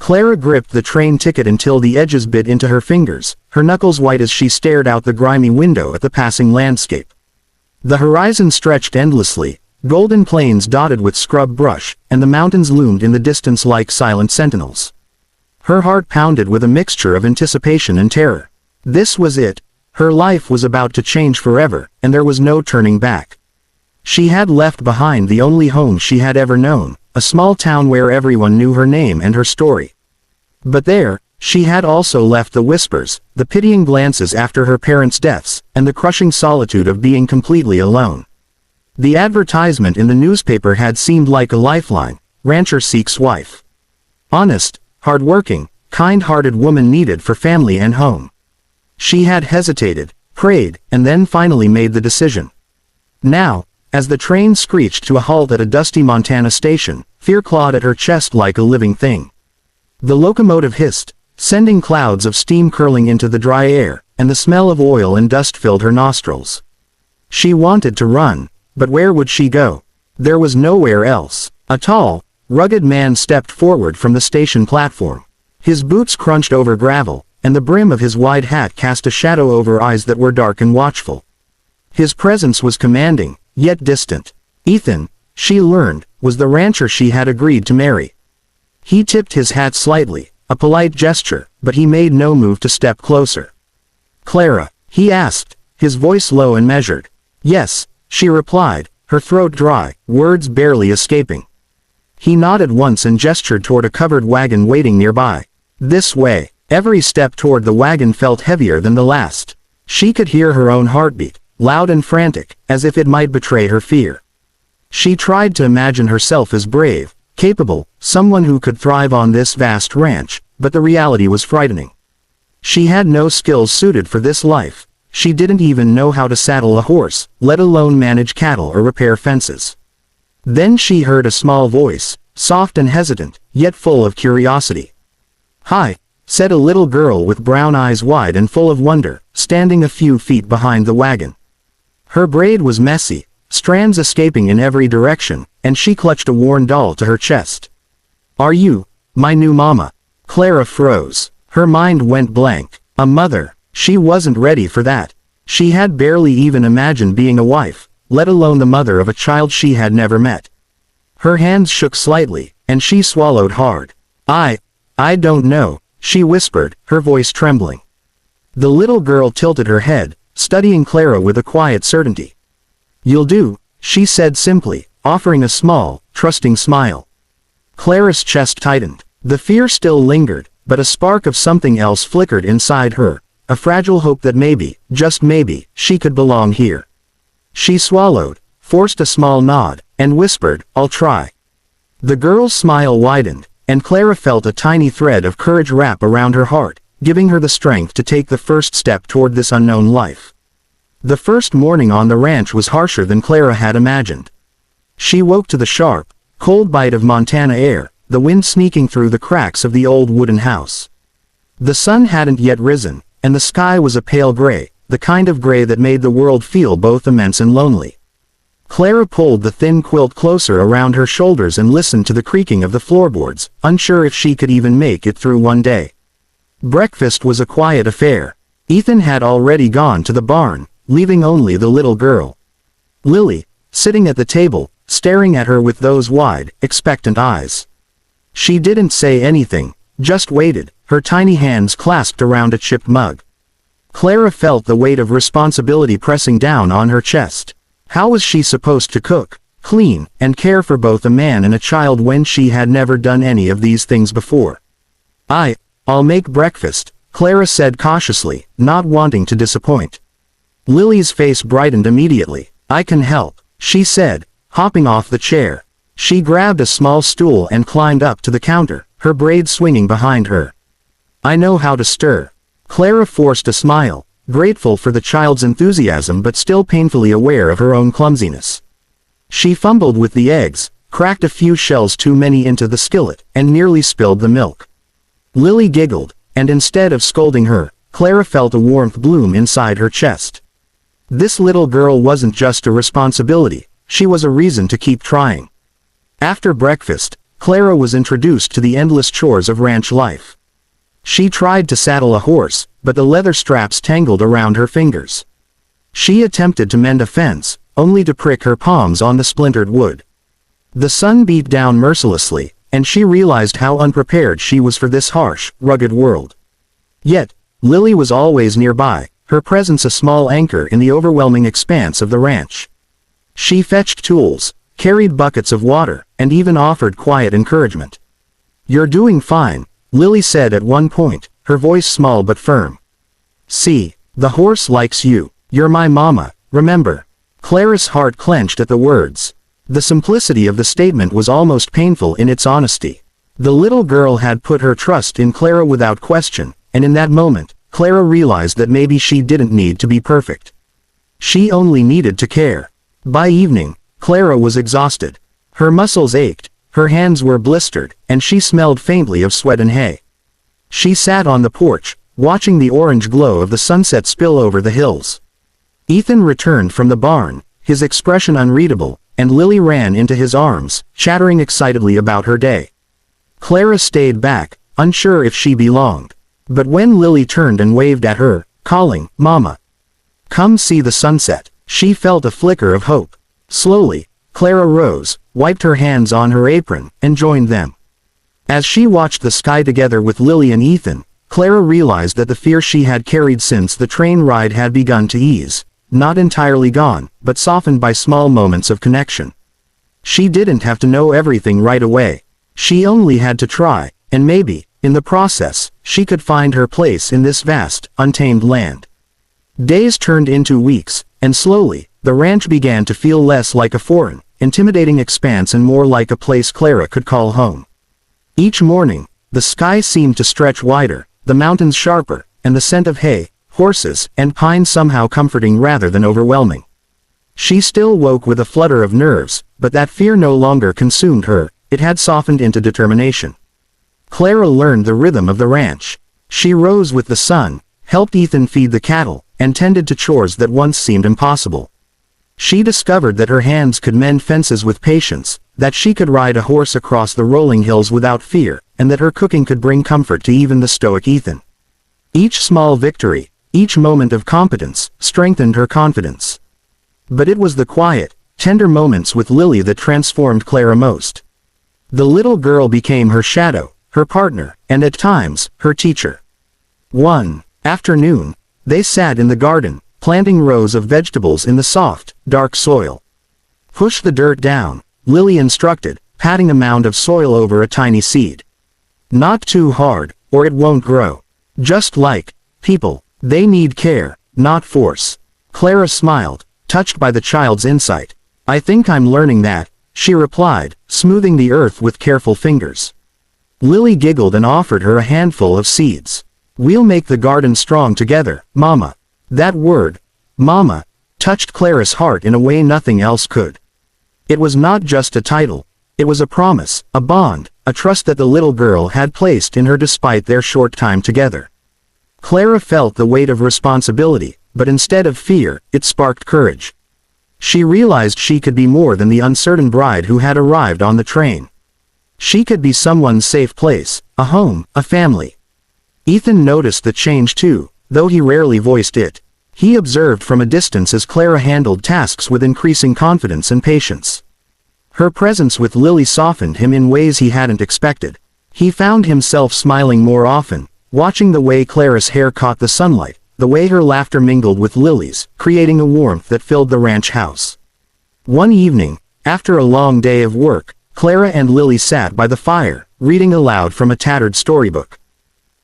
Clara gripped the train ticket until the edges bit into her fingers, her knuckles white as she stared out the grimy window at the passing landscape. The horizon stretched endlessly, golden plains dotted with scrub brush, and the mountains loomed in the distance like silent sentinels. Her heart pounded with a mixture of anticipation and terror. This was it. Her life was about to change forever, and there was no turning back. She had left behind the only home she had ever known, a small town where everyone knew her name and her story. But there, she had also left the whispers, the pitying glances after her parents' deaths, and the crushing solitude of being completely alone. The advertisement in the newspaper had seemed like a lifeline: rancher seeks wife. Honest, hard-working, kind-hearted woman needed for family and home. She had hesitated, prayed, and then finally made the decision. Now, as the train screeched to a halt at a dusty Montana station, fear clawed at her chest like a living thing. The locomotive hissed, sending clouds of steam curling into the dry air, and the smell of oil and dust filled her nostrils. She wanted to run, but where would she go? There was nowhere else. A tall, rugged man stepped forward from the station platform. His boots crunched over gravel, and the brim of his wide hat cast a shadow over eyes that were dark and watchful. His presence was commanding, yet distant. Ethan, she learned, was the rancher she had agreed to marry. He tipped his hat slightly, a polite gesture, but he made no move to step closer. "Clara?" he asked, his voice low and measured. "Yes," she replied, her throat dry, words barely escaping. He nodded once and gestured toward a covered wagon waiting nearby. "This way." Every step toward the wagon felt heavier than the last. She could hear her own heartbeat, loud and frantic, as if it might betray her fear. She tried to imagine herself as brave, capable, someone who could thrive on this vast ranch, but the reality was frightening. She had no skills suited for this life. She didn't even know how to saddle a horse, let alone manage cattle or repair fences. Then she heard a small voice, soft and hesitant, yet full of curiosity. "Hi," said a little girl with brown eyes wide and full of wonder, standing a few feet behind the wagon. Her braid was messy, strands escaping in every direction, and she clutched a worn doll to her chest. "Are you my new mama?" Clara froze. Her mind went blank. A mother? She wasn't ready for that. She had barely even imagined being a wife, let alone the mother of a child she had never met. Her hands shook slightly, and she swallowed hard. I don't know," she whispered, her voice trembling. The little girl tilted her head, studying Clara with a quiet certainty. "You'll do," she said simply, offering a small, trusting smile. Clara's chest tightened. The fear still lingered, but a spark of something else flickered inside her, a fragile hope that maybe, just maybe, she could belong here. She swallowed, forced a small nod, and whispered, "I'll try." The girl's smile widened, and Clara felt a tiny thread of courage wrap around her heart, giving her the strength to take the first step toward this unknown life. The first morning on the ranch was harsher than Clara had imagined. She woke to the sharp, cold bite of Montana air, the wind sneaking through the cracks of the old wooden house. The sun hadn't yet risen, and the sky was a pale gray, the kind of gray that made the world feel both immense and lonely. Clara pulled the thin quilt closer around her shoulders and listened to the creaking of the floorboards, unsure if she could even make it through one day. Breakfast was a quiet affair. Ethan had already gone to the barn, leaving only the little girl. Lily, sitting at the table, staring at her with those wide, expectant eyes. She didn't say anything, just waited, her tiny hands clasped around a chipped mug. Clara felt the weight of responsibility pressing down on her chest. How was she supposed to cook, clean, and care for both a man and a child when she had never done any of these things before? I'll make breakfast," Clara said cautiously, not wanting to disappoint. Lily's face brightened immediately. "I can help," she said, hopping off the chair. She grabbed a small stool and climbed up to the counter, her braid swinging behind her. "I know how to stir." Clara forced a smile, grateful for the child's enthusiasm but still painfully aware of her own clumsiness. She fumbled with the eggs, cracked a few shells too many into the skillet, and nearly spilled the milk. Lily giggled, and instead of scolding her, Clara felt a warmth bloom inside her chest. This little girl wasn't just a responsibility, she was a reason to keep trying. After breakfast, Clara was introduced to the endless chores of ranch life. She tried to saddle a horse, but the leather straps tangled around her fingers. She attempted to mend a fence, only to prick her palms on the splintered wood. The sun beat down mercilessly, and she realized how unprepared she was for this harsh, rugged world. Yet, Lily was always nearby, her presence a small anchor in the overwhelming expanse of the ranch. She fetched tools, carried buckets of water, and even offered quiet encouragement. "You're doing fine," Lily said at one point, her voice small but firm. "See, the horse likes you. You're my mama, remember?" Clara's heart clenched at the words. The simplicity of the statement was almost painful in its honesty. The little girl had put her trust in Clara without question, and in that moment, Clara realized that maybe she didn't need to be perfect. She only needed to care. By evening, Clara was exhausted. Her muscles ached, her hands were blistered, and she smelled faintly of sweat and hay. She sat on the porch, watching the orange glow of the sunset spill over the hills. Ethan returned from the barn, his expression unreadable, and Lily ran into his arms, chattering excitedly about her day. Clara stayed back, unsure if she belonged. But when Lily turned and waved at her, calling, "Mama, come see the sunset," she felt a flicker of hope. Slowly, Clara rose, wiped her hands on her apron, and joined them. As she watched the sky together with Lily and Ethan, Clara realized that the fear she had carried since the train ride had begun to ease, not entirely gone, but softened by small moments of connection. She didn't have to know everything right away. She only had to try, and maybe, in the process, she could find her place in this vast, untamed land. Days turned into weeks, and slowly, the ranch began to feel less like a foreign, intimidating expanse and more like a place Clara could call home. Each morning, the sky seemed to stretch wider, the mountains sharper, and the scent of hay, horses, and pine somehow comforting rather than overwhelming. She still woke with a flutter of nerves, but that fear no longer consumed her, it had softened into determination. Clara learned the rhythm of the ranch. She rose with the sun, helped Ethan feed the cattle, and tended to chores that once seemed impossible. She discovered that her hands could mend fences with patience, that she could ride a horse across the rolling hills without fear, and that her cooking could bring comfort to even the stoic Ethan. Each small victory, each moment of competence, strengthened her confidence. But it was the quiet, tender moments with Lily that transformed Clara most. The little girl became her shadow, her partner, and at times, her teacher. One afternoon, they sat in the garden, planting rows of vegetables in the soft, dark soil. "Push the dirt down," Lily instructed, patting a mound of soil over a tiny seed. "Not too hard, or it won't grow. Just like people, they need care, not force." Clara smiled, touched by the child's insight. "I think I'm learning that," she replied, smoothing the earth with careful fingers. Lily giggled and offered her a handful of seeds. "We'll make the garden strong together, Mama." That word, Mama, touched Clara's heart in a way nothing else could. It was not just a title. It was a promise, a bond, a trust that the little girl had placed in her despite their short time together. Clara felt the weight of responsibility, but instead of fear, it sparked courage. She realized she could be more than the uncertain bride who had arrived on the train. She could be someone's safe place, a home, a family. Ethan noticed the change too, though he rarely voiced it. He observed from a distance as Clara handled tasks with increasing confidence and patience. Her presence with Lily softened him in ways he hadn't expected. He found himself smiling more often, watching the way Clara's hair caught the sunlight, the way her laughter mingled with Lily's, creating a warmth that filled the ranch house. One evening, after a long day of work, Clara and Lily sat by the fire, reading aloud from a tattered storybook.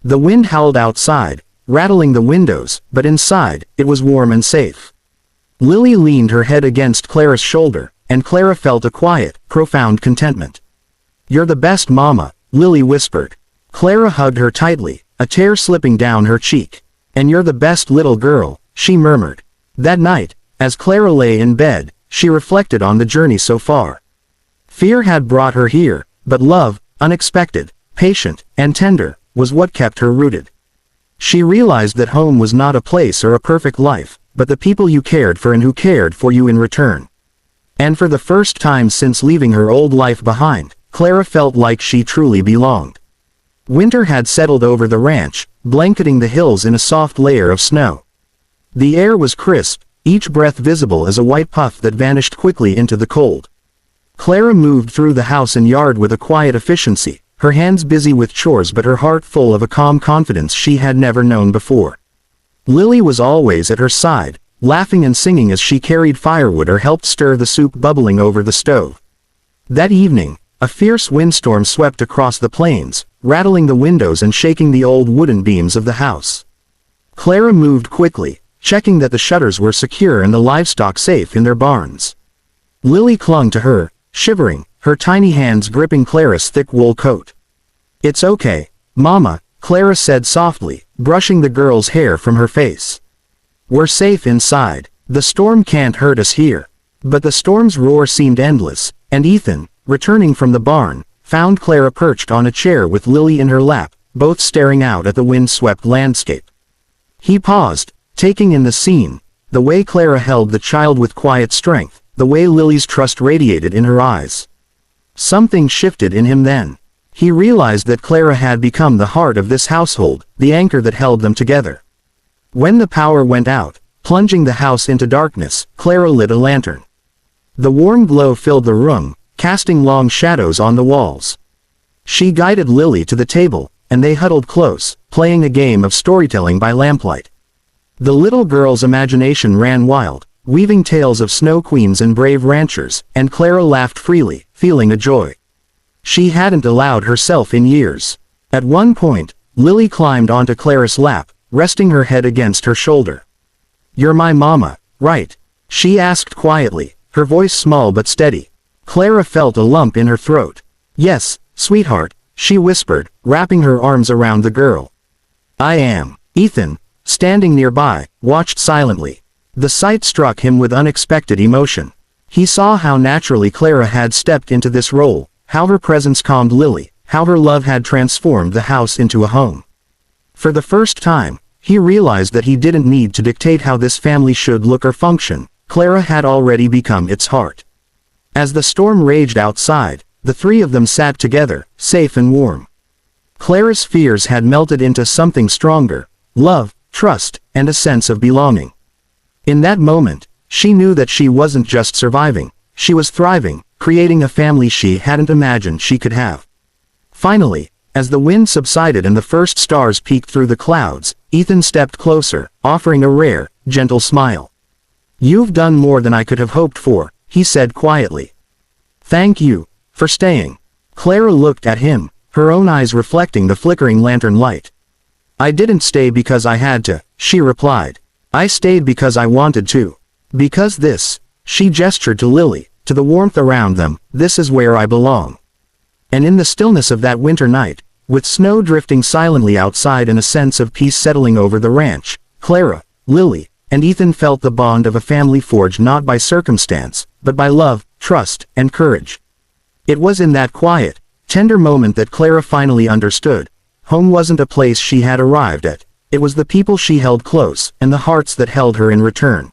The wind howled outside, rattling the windows, but inside, it was warm and safe. Lily leaned her head against Clara's shoulder, and Clara felt a quiet, profound contentment. "You're the best, Mama," Lily whispered. Clara hugged her tightly, a tear slipping down her cheek. "And you're the best little girl," she murmured. That night, as Clara lay in bed, she reflected on the journey so far. Fear had brought her here, but love, unexpected, patient, and tender, was what kept her rooted. She realized that home was not a place or a perfect life, but the people you cared for and who cared for you in return. And for the first time since leaving her old life behind, Clara felt like she truly belonged. Winter had settled over the ranch, blanketing the hills in a soft layer of snow. The air was crisp, each breath visible as a white puff that vanished quickly into the cold. Clara moved through the house and yard with a quiet efficiency, her hands busy with chores but her heart full of a calm confidence she had never known before. Lily was always at her side, laughing and singing as she carried firewood or helped stir the soup bubbling over the stove. That evening, a fierce windstorm swept across the plains, rattling the windows and shaking the old wooden beams of the house. Clara moved quickly, checking that the shutters were secure and the livestock safe in their barns. Lily clung to her, shivering, her tiny hands gripping Clara's thick wool coat. "It's okay, Mama," Clara said softly, brushing the girl's hair from her face. "We're safe inside. The storm can't hurt us here." But the storm's roar seemed endless, and Ethan, returning from the barn, found Clara perched on a chair with Lily in her lap, both staring out at the wind-swept landscape. He paused, taking in the scene, the way Clara held the child with quiet strength, the way Lily's trust radiated in her eyes. Something shifted in him then. He realized that Clara had become the heart of this household, the anchor that held them together. When the power went out, plunging the house into darkness, Clara lit a lantern. The warm glow filled the room, casting long shadows on the walls. She guided Lily to the table, and they huddled close, playing a game of storytelling by lamplight. The little girl's imagination ran wild, weaving tales of snow queens and brave ranchers, and Clara laughed freely, feeling a joy she hadn't allowed herself in years. At one point, Lily climbed onto Clara's lap, resting her head against her shoulder. "You're my mama, right?" she asked quietly, her voice small but steady. Clara felt a lump in her throat. "Yes, sweetheart," she whispered, wrapping her arms around the girl. "I am." Ethan, standing nearby, watched silently. The sight struck him with unexpected emotion. He saw how naturally Clara had stepped into this role, how her presence calmed Lily, how her love had transformed the house into a home. For the first time, he realized that he didn't need to dictate how this family should look or function. Clara had already become its heart. As the storm raged outside, the three of them sat together, safe and warm. Clara's fears had melted into something stronger: love, trust, and a sense of belonging. In that moment, she knew that she wasn't just surviving, she was thriving, creating a family she hadn't imagined she could have. Finally, as the wind subsided and the first stars peeked through the clouds, Ethan stepped closer, offering a rare, gentle smile. "You've done more than I could have hoped for," he said quietly. "Thank you for staying." Clara looked at him, her own eyes reflecting the flickering lantern light. "I didn't stay because I had to," she replied. "I stayed because I wanted to. Because this," she gestured to Lily, to the warmth around them, "this is where I belong." And in the stillness of that winter night, with snow drifting silently outside and a sense of peace settling over the ranch, Clara, Lily, and Ethan felt the bond of a family forged not by circumstance, but by love, trust, and courage. It was in that quiet, tender moment that Clara finally understood. Home wasn't a place she had arrived at, it was the people she held close, and the hearts that held her in return.